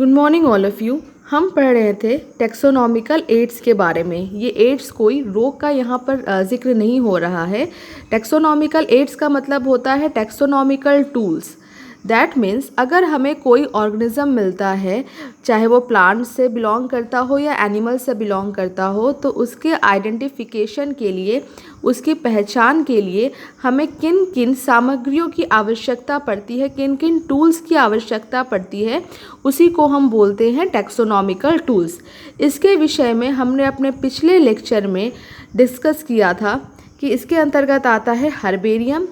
Good morning all of you. हम पढ़ रहे थे टेक्सोनॉमिकल एड्स के बारे में। ये एड्स कोई रोग का यहाँ पर जिक्र नहीं हो रहा है। टेक्सोनॉमिकल एड्स का मतलब होता है टेक्सोनॉमिकल टूल्स। दैट मीन्स अगर हमें कोई ऑर्गेनिज्म मिलता है, चाहे वो प्लांट से बिलोंग करता हो या एनिमल से बिलोंग करता हो, तो उसके आइडेंटिफिकेशन के लिए, उसकी पहचान के लिए हमें किन किन सामग्रियों की आवश्यकता पड़ती है, किन किन टूल्स की आवश्यकता पड़ती है, उसी को हम बोलते हैं टेक्सोनॉमिकल टूल्स। इसके विषय में हमने अपने पिछले लेक्चर में डिस्कस किया था कि इसके अंतर्गत आता है हर्बेरियम,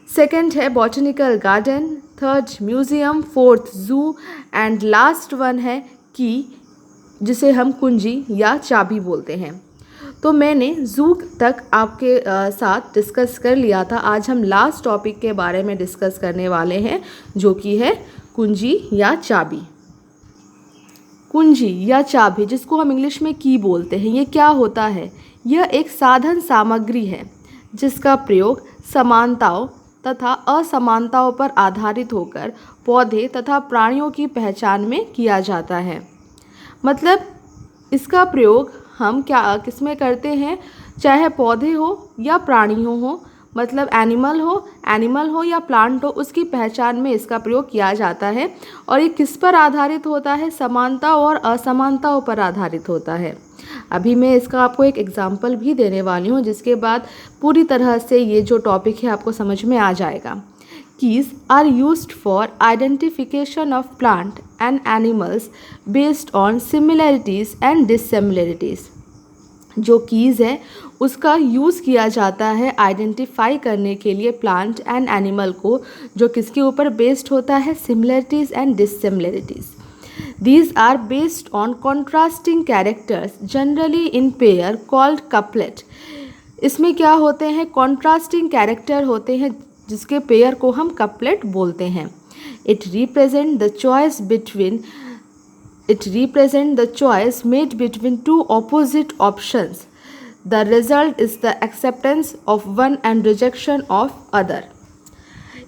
सेकंड है botanical garden, third museum, fourth zoo and last one है की, जिसे हम कुंजी या चाबी बोलते हैं। तो मैंने ज़ू तक आपके साथ डिस्कस कर लिया था। आज हम लास्ट टॉपिक के बारे में डिस्कस करने वाले हैं, जो कि है कुंजी या चाबी। कुंजी या चाबी, जिसको हम इंग्लिश में की बोलते हैं, ये क्या होता है? यह एक साधन सामग्री है जिसका प्रयोग समानताओं तथा असमानताओं पर आधारित होकर पौधे तथा प्राणियों की पहचान में किया जाता है। मतलब इसका प्रयोग हम किसमें करते हैं, चाहे पौधे हो या प्राणी हो, मतलब एनिमल हो या प्लांट हो, उसकी पहचान में इसका प्रयोग किया जाता है। और ये किस पर आधारित होता है? समानता और असमानताओं पर आधारित होता है। अभी मैं इसका आपको एक एग्जाम्पल भी देने वाली हूँ, जिसके बाद पूरी तरह से ये जो टॉपिक है आपको समझ में आ जाएगा। Keys are used for identification of plant and animals based on similarities and dissimilarities। जो कीज़ है उसका यूज़ किया जाता है आइडेंटिफाई करने के लिए प्लांट एंड एनिमल को, जो किसके ऊपर बेस्ड होता है? Similarities and dissimilarities. These are based on contrasting characters generally in pair called couplet। इसमें क्या होते हैं? कॉन्ट्रास्टिंग कैरेक्टर होते हैं जिसके पेयर को हम कपलेट बोलते हैं। It represent the choice made between two opposite options। The result is the acceptance of one and rejection of other।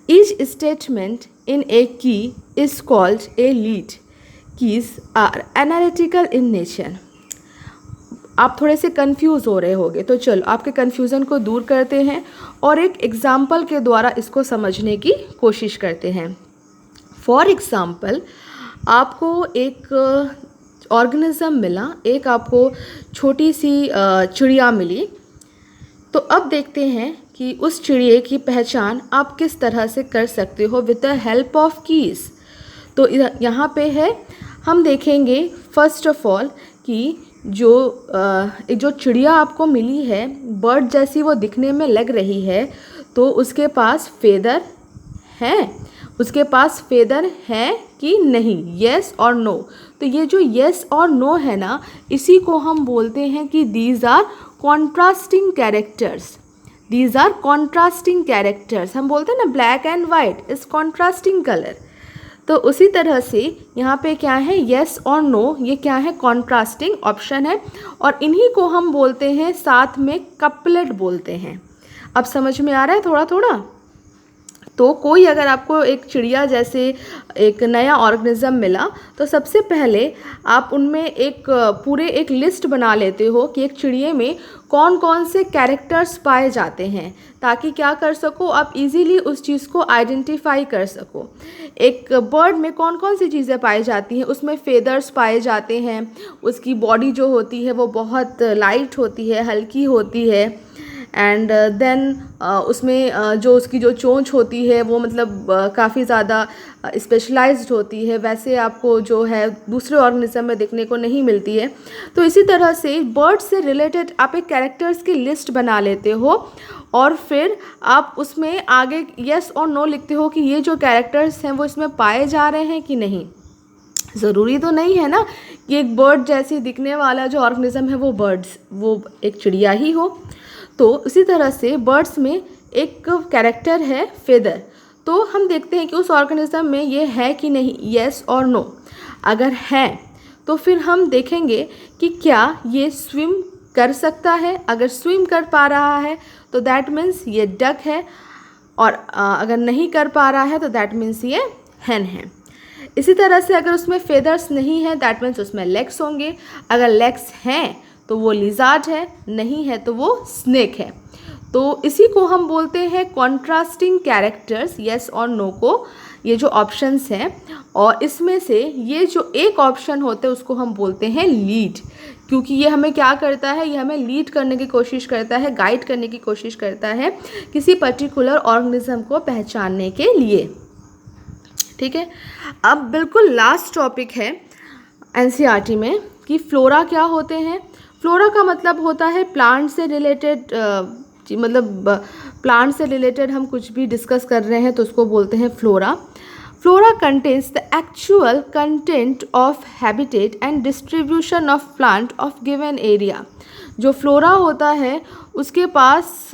Each statement in a key is called a lead। Keys are analytical in nature। आप थोड़े से confuse हो रहे होंगे, तो चलो आपके confusion को दूर करते हैं और एक एग्जाम्पल के द्वारा इसको समझने की कोशिश करते हैं। फॉर एग्जाम्पल, आपको एक ऑर्गेनिज्म मिला, एक आपको छोटी सी चिड़िया मिली। तो अब देखते हैं कि उस चिड़िया की पहचान आप किस तरह से कर सकते हो with the help of keys. तो यहाँ पे है, हम देखेंगे फर्स्ट ऑफ ऑल कि जो चिड़िया आपको मिली है, बर्ड जैसी वो दिखने में लग रही है, तो उसके पास फेदर है कि नहीं? येस और नो। तो ये जो येस और नो है ना, इसी को हम बोलते हैं कि दीज आर कॉन्ट्रास्टिंग कैरेक्टर्स। हम बोलते हैं ना black and white is contrasting colour. तो उसी तरह से यहाँ पे क्या है? येस और नो, ये क्या है? कॉन्ट्रास्टिंग ऑप्शन है। और इन्हीं को हम बोलते हैं, साथ में कपलेट बोलते हैं। अब समझ में आ रहा है थोड़ा थोड़ा? तो कोई अगर आपको एक चिड़िया जैसे एक नया ऑर्गेनिज्म मिला, तो सबसे पहले आप उनमें एक लिस्ट बना लेते हो कि एक चिड़िया में कौन कौन से कैरेक्टर्स पाए जाते हैं, ताकि क्या कर सको, आप इजीली उस चीज़ को आइडेंटिफाई कर सको। एक बर्ड में कौन कौन सी चीज़ें पाई जाती हैं? उसमें फेदर्स पाए जाते हैं, उसकी बॉडी जो होती है वो बहुत लाइट होती है, हल्की होती है, एंड देन उसमें जो उसकी जो चोंच होती है वो मतलब काफ़ी ज़्यादा स्पेशलाइज्ड होती है, वैसे आपको जो है दूसरे ऑर्गेनिज्म में देखने को नहीं मिलती है। तो इसी तरह से बर्ड से रिलेटेड आप एक कैरेक्टर्स की लिस्ट बना लेते हो और फिर आप उसमें आगे येस और नो लिखते हो कि ये जो कैरेक्टर्स हैं वो इसमें पाए जा रहे हैं कि नहीं। ज़रूरी तो नहीं है ना कि एक बर्ड जैसी दिखने वाला जो ऑर्गेनिज्म है वो एक चिड़िया ही हो। तो उसी तरह से बर्ड्स में एक कैरेक्टर है फेदर। तो हम देखते हैं कि उस ऑर्गेनिज्म में ये है कि नहीं, येस और नो। अगर है तो फिर हम देखेंगे कि क्या ये स्विम कर सकता है। अगर स्विम कर पा रहा है तो दैट मीन्स ये डक है, और अगर नहीं कर पा रहा है तो दैट मीन्स ये हैन है। इसी तरह से अगर उसमें फेदर्स नहीं है दैट मीन्स उसमें लेग्स होंगे, अगर लेग्स हैं तो वो लिजार्ड है, नहीं है तो वो स्नेक है। तो इसी को हम बोलते हैं कॉन्ट्रास्टिंग कैरेक्टर्स, येस और नो को, ये जो ऑप्शंस हैं। और इसमें से ये जो एक ऑप्शन होते हैं उसको हम बोलते हैं लीड, क्योंकि ये हमें क्या करता है, ये हमें लीड करने की कोशिश करता है, गाइड करने की कोशिश करता है किसी पर्टिकुलर ऑर्गेनिज्म को पहचानने के लिए। ठीक है, अब बिल्कुल लास्ट टॉपिक है एनसीईआरटी में कि फ्लोरा क्या होते हैं। फ्लोरा का मतलब होता है प्लांट से रिलेटेड, मतलब प्लांट से रिलेटेड हम कुछ भी डिस्कस कर रहे हैं तो उसको बोलते हैं flora. Flora contains the actual content of habitat and distribution of plant of given area. जो फ्लोरा होता है उसके पास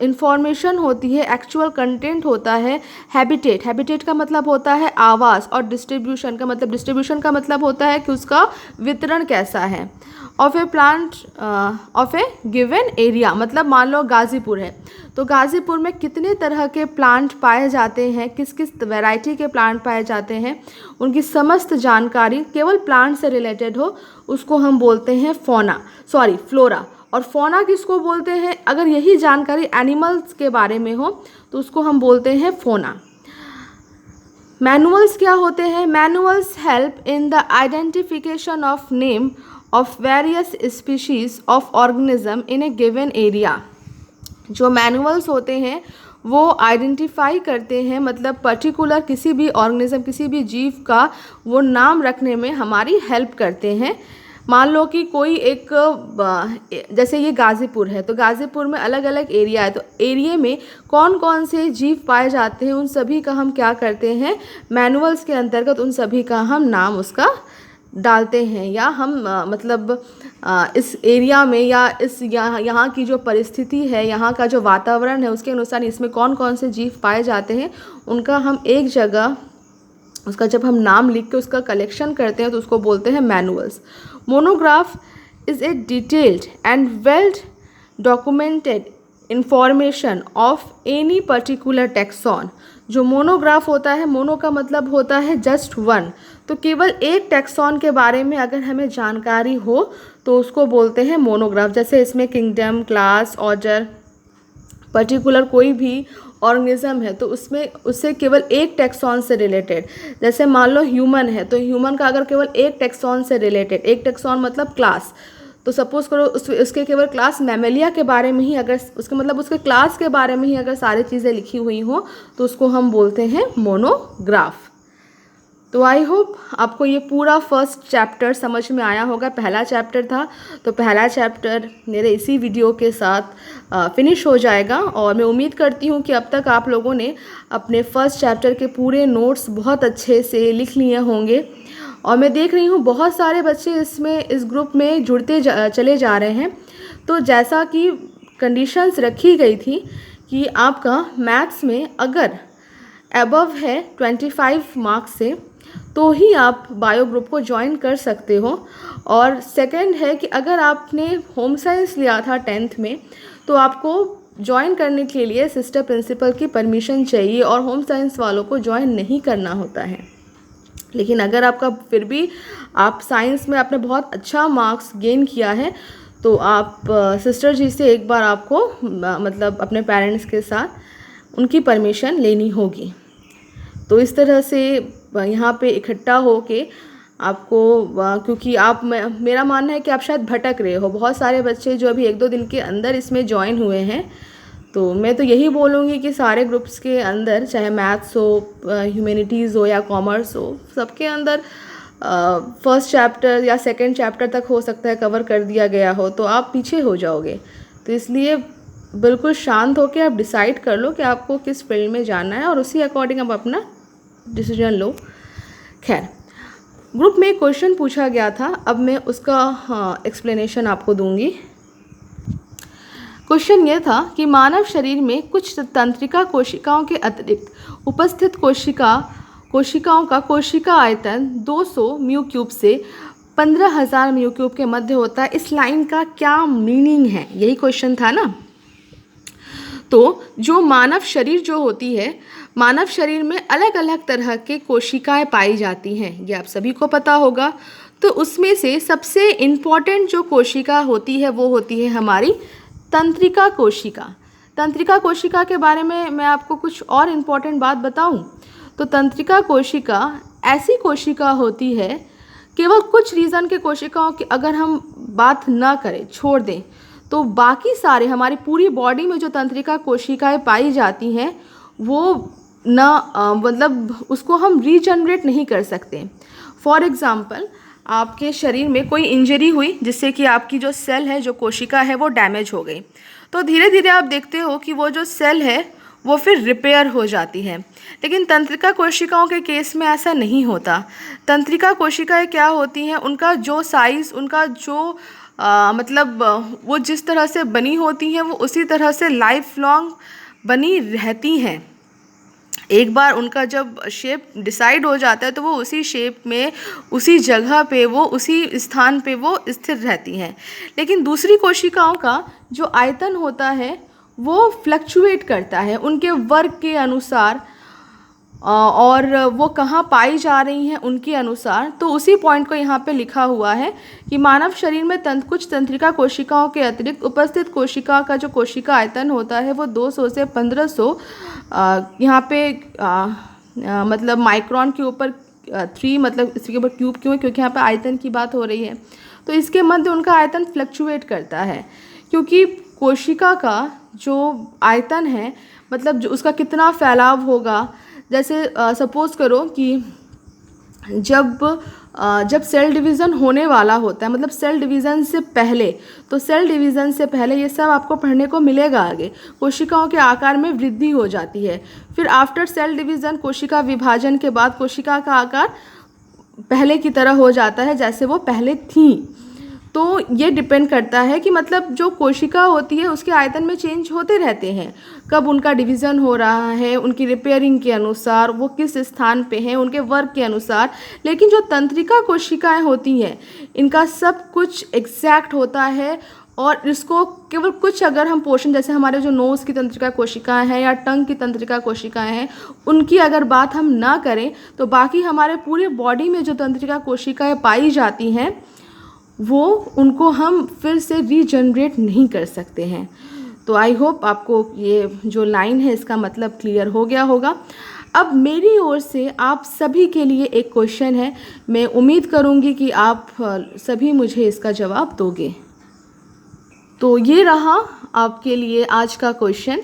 इंफॉर्मेशन होती है, एक्चुअल कंटेंट होता है, हैबिटेट, हैबिटेट का मतलब होता है आवास, और डिस्ट्रीब्यूशन का मतलब होता है कि उसका वितरण कैसा है, of A plant of A given area. मतलब मान लो गाज़ीपुर है तो गाज़ीपुर में कितने तरह के प्लांट पाए जाते हैं, किस किस वैरायटी के प्लांट पाए जाते हैं, उनकी समस्त जानकारी केवल प्लांट से रिलेटेड हो उसको हम बोलते हैं फ्लोरा। और फौना किसको बोलते हैं, अगर यही जानकारी एनिमल्स के बारे में हो तो उसको हम बोलते हैं फौना। मैनुअल्स क्या होते हैं, manuals help in the identification of name of various species of organism in A given area. जो मैनुअल्स होते हैं वो आइडेंटिफाई करते हैं, मतलब पर्टिकुलर किसी भी ऑर्गेनिज्म, किसी भी जीव का वो नाम रखने में हमारी हेल्प करते हैं। मान लो कि कोई एक, जैसे ये गाज़ीपुर है तो गाज़ीपुर में अलग अलग एरिया है, तो एरिया में कौन कौन से जीव पाए जाते हैं उन सभी का हम क्या करते हैं, मैनुअल्स के अंतर्गत उन सभी का हम नाम उसका डालते हैं, या हम इस एरिया में या इस यहाँ की जो परिस्थिति है, यहाँ का जो वातावरण है उसके अनुसार इसमें कौन कौन से जीव पाए जाते हैं उनका हम एक जगह उसका जब हम नाम लिख के उसका कलेक्शन करते हैं तो उसको बोलते हैं manuals. Monograph is a detailed and well documented information of any particular tax on. जो मोनोग्राफ होता है, मोनो का मतलब होता है जस्ट वन, तो केवल एक टेक्सॉन के बारे में अगर हमें जानकारी हो तो उसको बोलते हैं मोनोग्राफ। जैसे इसमें किंगडम, क्लास, ऑर्डर, पर्टिकुलर कोई भी ऑर्गेनिज्म है तो उसमें उससे केवल एक टेक्सॉन से रिलेटेड, जैसे मान लो ह्यूमन है तो ह्यूमन का अगर केवल एक टेक्सॉन से रिलेटेड, एक टेक्सॉन मतलब क्लास, तो सपोज करो उसके केवल क्लास मैमेलिया के बारे में ही अगर उसके मतलब उसके क्लास के बारे में ही अगर सारी चीज़ें लिखी हुई हो तो उसको हम बोलते हैं मोनोग्राफ। तो आई होप आपको ये पूरा फर्स्ट चैप्टर समझ में आया होगा। पहला चैप्टर था तो पहला चैप्टर मेरे इसी वीडियो के साथ फिनिश हो जाएगा, और मैं उम्मीद करती हूँ कि अब तक आप लोगों ने अपने फर्स्ट चैप्टर के पूरे नोट्स बहुत अच्छे से लिख लिए होंगे। और मैं देख रही हूँ बहुत सारे बच्चे इस ग्रुप में जुड़ते चले जा रहे हैं। तो जैसा कि कंडीशंस रखी गई थी कि आपका मैथ्स में अगर अबव है 25 मार्क्स से तो ही आप बायो ग्रुप को ज्वाइन कर सकते हो। और सेकंड है कि अगर आपने होम साइंस लिया था 10th में तो आपको ज्वाइन करने के लिए सिस्टर प्रिंसिपल की परमिशन चाहिए, और होम साइंस वालों को ज्वाइन नहीं करना होता है। लेकिन अगर आपका फिर भी आप साइंस में आपने बहुत अच्छा मार्क्स गेन किया है तो आप सिस्टर जी से एक बार आपको अपने पेरेंट्स के साथ उनकी परमिशन लेनी होगी। तो इस तरह से यहाँ पे इकट्ठा हो के आपको, क्योंकि आप मेरा मानना है कि आप शायद भटक रहे हो, बहुत सारे बच्चे जो अभी 1-2 दिन के अंदर इसमें ज्वाइन हुए हैं, तो मैं तो यही बोलूँगी कि सारे ग्रुप्स के अंदर, चाहे मैथ्स हो, ह्यूमैनिटीज़ हो या कॉमर्स हो, सबके अंदर फर्स्ट चैप्टर या सेकंड चैप्टर तक हो सकता है कवर कर दिया गया हो, तो आप पीछे हो जाओगे। तो इसलिए बिल्कुल शांत होकर आप डिसाइड कर लो कि आपको किस फील्ड में जाना है और उसी अकॉर्डिंग आप अपना डिसीजन लो। खैर, ग्रुप में एक क्वेश्चन पूछा गया था, अब मैं उसका एक्सप्लेनेशन आपको दूंगी। क्वेश्चन ये था कि मानव शरीर में कुछ तंत्रिका कोशिकाओं के अतिरिक्त उपस्थित कोशिकाओं का कोशिका आयतन 200 म्यू क्यूब से 15,000 म्यू क्यूब के मध्य होता है। इस लाइन का क्या मीनिंग है, यही क्वेश्चन था ना। तो जो मानव शरीर जो होती है, मानव शरीर में अलग अलग तरह के कोशिकाएं पाई जाती हैं, ये आप सभी को पता होगा। तो उसमें से सबसे इम्पॉर्टेंट जो कोशिका होती है वो होती है हमारी तंत्रिका कोशिका। तंत्रिका कोशिका के बारे में मैं आपको कुछ और इम्पॉर्टेंट बात बताऊं तो तंत्रिका कोशिका ऐसी कोशिका होती है, केवल कुछ रीज़न के कोशिकाओं की अगर हम बात ना करें, छोड़ दें, तो बाकी सारे हमारी पूरी बॉडी में जो तंत्रिका कोशिकाएं पाई जाती हैं वो मतलब उसको हम रीजनरेट नहीं कर सकते। फॉर एग्ज़ाम्पल, आपके शरीर में कोई इंजरी हुई जिससे कि आपकी जो सेल है, जो कोशिका है, वो डैमेज हो गई, तो धीरे धीरे आप देखते हो कि वो जो सेल है वो फिर रिपेयर हो जाती है। लेकिन तंत्रिका कोशिकाओं के केस में ऐसा नहीं होता। तंत्रिका कोशिकाएं क्या होती हैं, उनका जो साइज़, उनका जो मतलब वो जिस तरह से बनी होती हैं वो उसी तरह से लाइफ लॉन्ग बनी रहती हैं। एक बार उनका जब शेप डिसाइड हो जाता है तो वो उसी शेप में, उसी जगह पे, वो उसी स्थान पे वो स्थिर रहती हैं। लेकिन दूसरी कोशिकाओं का जो आयतन होता है वो फ्लक्चुएट करता है उनके वर्ग के अनुसार और वो कहाँ पाई जा रही हैं उनके अनुसार। तो उसी पॉइंट को यहाँ पे लिखा हुआ है कि मानव शरीर में कुछ तंत्रिका कोशिकाओं के अतिरिक्त उपस्थित कोशिका का जो कोशिका आयतन होता है वो 200 से 1500 यहाँ पे मतलब माइक्रोन के ऊपर 3, मतलब इसके ऊपर क्यूब क्यों है, क्योंकि यहाँ पे आयतन की बात हो रही है। तो इसके मध्य उनका आयतन फ्लक्चुएट करता है, क्योंकि कोशिका का जो आयतन है, मतलब जो उसका कितना फैलाव होगा, जैसे सपोज़ करो कि जब सेल डिवीज़न होने वाला होता है, मतलब सेल डिवीज़न से पहले, तो सेल डिवीज़न से पहले ये सब आपको पढ़ने को मिलेगा आगे, कोशिकाओं के आकार में वृद्धि हो जाती है। फिर आफ्टर सेल डिवीज़न, कोशिका विभाजन के बाद कोशिका का आकार पहले की तरह हो जाता है जैसे वो पहले थी। तो ये डिपेंड करता है कि मतलब जो कोशिका होती है उसके आयतन में चेंज होते रहते हैं, कब उनका डिवीज़न हो रहा है, उनकी रिपेयरिंग के अनुसार, वो किस स्थान पे हैं, उनके वर्क के अनुसार। लेकिन जो तंत्रिका कोशिकाएं होती हैं इनका सब कुछ एग्जैक्ट होता है, और इसको केवल कुछ अगर हम पोर्शन, जैसे हमारे जो नोज़ की तंत्रिका कोशिकाएं हैं या टंग की तंत्रिका कोशिकाएं हैं, उनकी अगर बात हम ना करें तो बाकी हमारे पूरे बॉडी में जो तंत्रिका कोशिकाएं पाई जाती हैं वो उनको हम फिर से रीजनरेट नहीं कर सकते हैं। तो आई होप आपको ये जो लाइन है इसका मतलब क्लियर हो गया होगा। अब मेरी ओर से आप सभी के लिए एक क्वेश्चन है, मैं उम्मीद करूँगी कि आप सभी मुझे इसका जवाब दोगे। तो ये रहा आपके लिए आज का क्वेश्चन।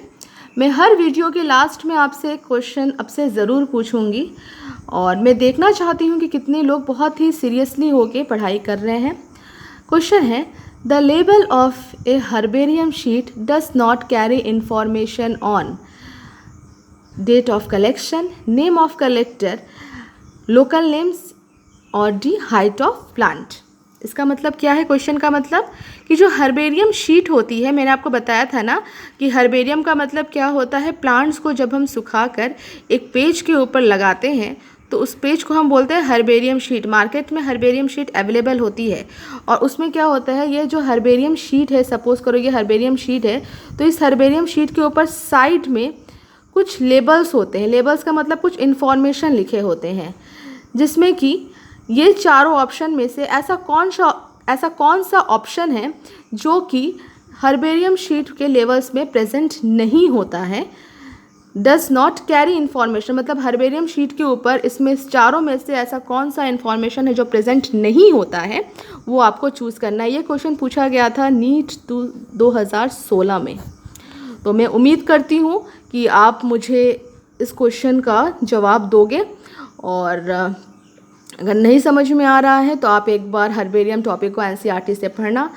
मैं हर वीडियो के लास्ट में आपसे एक क्वेश्चन अब से ज़रूर पूछूंगी, और मैं देखना चाहती हूँ कि कितने लोग बहुत ही सीरियसली होके पढ़ाई कर रहे हैं। क्वेश्चन है, the label of a herbarium sheet does not carry information on date of collection, name of collector, local names और दी हाइट ऑफ प्लांट। इसका मतलब क्या है? क्वेश्चन का मतलब कि जो हर्बेरियम शीट होती है, मैंने आपको बताया था ना कि हर्बेरियम का मतलब क्या होता है, प्लांट्स को जब हम सुखाकर एक पेज के ऊपर लगाते हैं तो उस पेज को हम बोलते हैं हर्बेरियम शीट। मार्केट में हर्बेरियम शीट अवेलेबल होती है, और उसमें क्या होता है, ये जो हर्बेरियम शीट है, सपोज़ करो ये हर्बेरियम शीट है, तो इस हर्बेरियम शीट के ऊपर साइड में कुछ लेबल्स होते हैं। लेबल्स का मतलब कुछ इन्फॉर्मेशन लिखे होते हैं, जिसमें कि ये चारों ऑप्शन में से ऐसा कौन सा ऑप्शन है जो कि हर्बेरियम शीट के लेवल्स में प्रेजेंट नहीं होता है। डज नॉट कैरी इन्फॉर्मेशन मतलब हर्बेरियम शीट के ऊपर इसमें चारों में से ऐसा कौन सा इन्फॉर्मेशन है जो प्रेजेंट नहीं होता है, वो आपको चूज़ करना है। ये क्वेश्चन पूछा गया था नीट 2016 में। तो मैं उम्मीद करती हूँ कि आप मुझे इस क्वेश्चन का जवाब दोगे, और अगर नहीं समझ में आ रहा है तो आप एक बार हर्बेरियम टॉपिक को एनसीईआरटी से पढ़ना।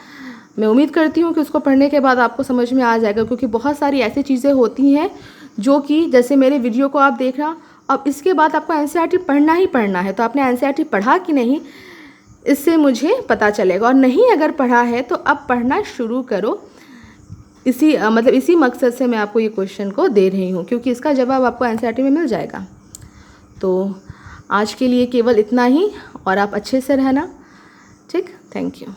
मैं उम्मीद करती हूँ कि उसको पढ़ने के बाद आपको समझ में आ जाएगा, क्योंकि बहुत सारी ऐसी चीज़ें होती हैं जो कि जैसे मेरे वीडियो को आप देख रहा, अब इसके बाद आपको एनसीईआरटी पढ़ना ही पढ़ना है। तो आपने एनसीईआरटी पढ़ा कि नहीं, इससे मुझे पता चलेगा, और नहीं अगर पढ़ा है तो अब पढ़ना शुरू करो। इसी मकसद से मैं आपको ये क्वेश्चन को दे रही हूँ, क्योंकि इसका जवाब आपको एनसीईआरटी में मिल जाएगा। तो आज के लिए केवल इतना ही, और आप अच्छे से रहना। ठीक, थैंक यू।